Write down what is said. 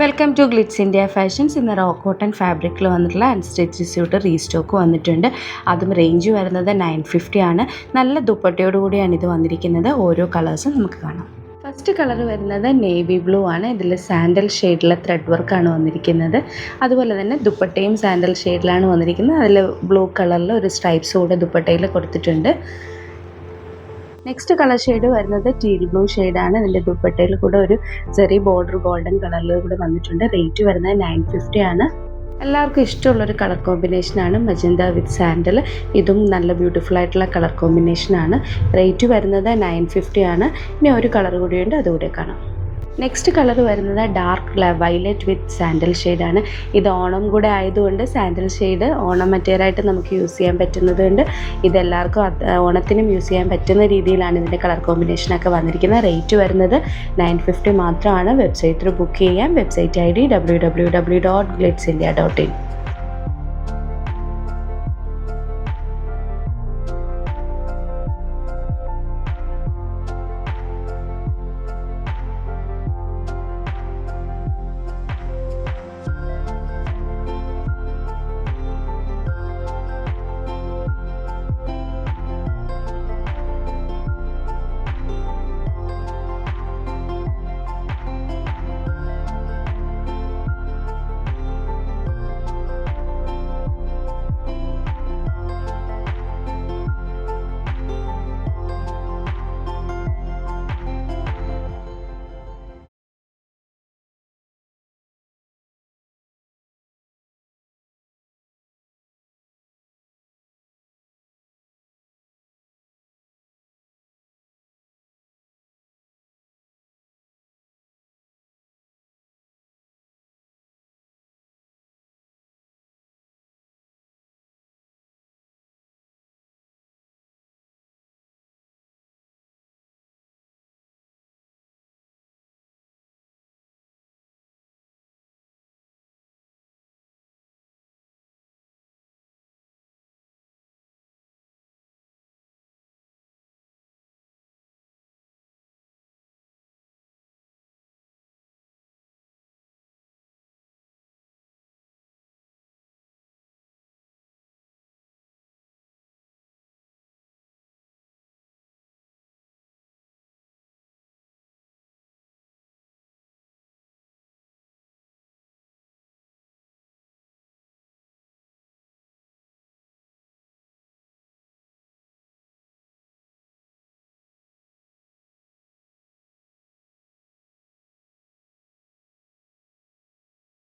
Welcome to Glitz India Fashions. ഇന്ന് raw cotton ഫാബ്രിക്കിൽ വന്നിട്ടുള്ള അൺസ്റ്റിച്ച് സ്യൂട്ട് റീസ്റ്റോക്ക് വന്നിട്ടുണ്ട്. അതും റേഞ്ച് വരുന്നത് 950 ആണ്. നല്ല ദുപ്പട്ടയോട് കൂടിയാണ് ഇത് വന്നിരിക്കുന്നത്. ഓരോ കളേഴ്സും നമുക്ക് കാണാം. ഫസ്റ്റ് കളർ വരുന്നത് നേവി ബ്ലൂ ആണ്. ഇതിൽ സാൻഡൽ ഷെയ്ഡിലെ ത്രെഡ് വർക്കാണ് വന്നിരിക്കുന്നത്. അതുപോലെ തന്നെ ദുപ്പട്ടയും സാൻഡൽ ഷെയ്ഡിലാണ് വന്നിരിക്കുന്നത്. അതിൽ ബ്ലൂ കളറിൽ ഒരു സ്ട്രൈപ്സ് കൂടെ ദുപ്പട്ടയിൽ കൊടുത്തിട്ടുണ്ട്. നെക്സ്റ്റ് കളർ ഷെയ്ഡ് വരുന്നത് ടീൽ ബ്ലൂ ഷെയ്ഡാണ്. ഇതിൻ്റെ ദുപ്പട്ടയിൽ കൂടെ ഒരു ചെറിയ ബോർഡർ ഗോൾഡൻ കളറിൽ കൂടെ വന്നിട്ടുണ്ട്. റേറ്റ് വരുന്നത് 950 ആണ്. എല്ലാവർക്കും ഇഷ്ടമുള്ളൊരു കളർ കോമ്പിനേഷനാണ് മജന്ത വിത്ത് സാൻഡൽ. ഇതും നല്ല ബ്യൂട്ടിഫുൾ ആയിട്ടുള്ള കളർ കോമ്പിനേഷനാണ്. റേറ്റ് വരുന്നത് 950 ആണ്. ഇനി ഒരു കളർ കൂടിയുണ്ട്, അതുകൂടെ കാണാം. നെക്സ്റ്റ് കളർ വരുന്നത് ഡാർക്ക് വയലറ്റ് വിത്ത് സാൻഡൽ ഷെയ്ഡാണ്. ഇത് ഓണം കൂടെ ആയതുകൊണ്ട് സാൻഡൽ ഷെയ്ഡ് ഓണം മെറ്റീരിയലായിട്ട് നമുക്ക് യൂസ് ചെയ്യാൻ പറ്റുന്നതുകൊണ്ട് ഇതെല്ലാവർക്കും ഓണത്തിനും യൂസ് ചെയ്യാൻ പറ്റുന്ന രീതിയിലാണ് ഇതിൻ്റെ കളർ കോമ്പിനേഷനൊക്കെ വന്നിരിക്കുന്നത്. റേറ്റ് വരുന്നത് 950 മാത്രമാണ്. വെബ്സൈറ്റിൽ ബുക്ക് ചെയ്യാം. Website ID www.glitzindia.in.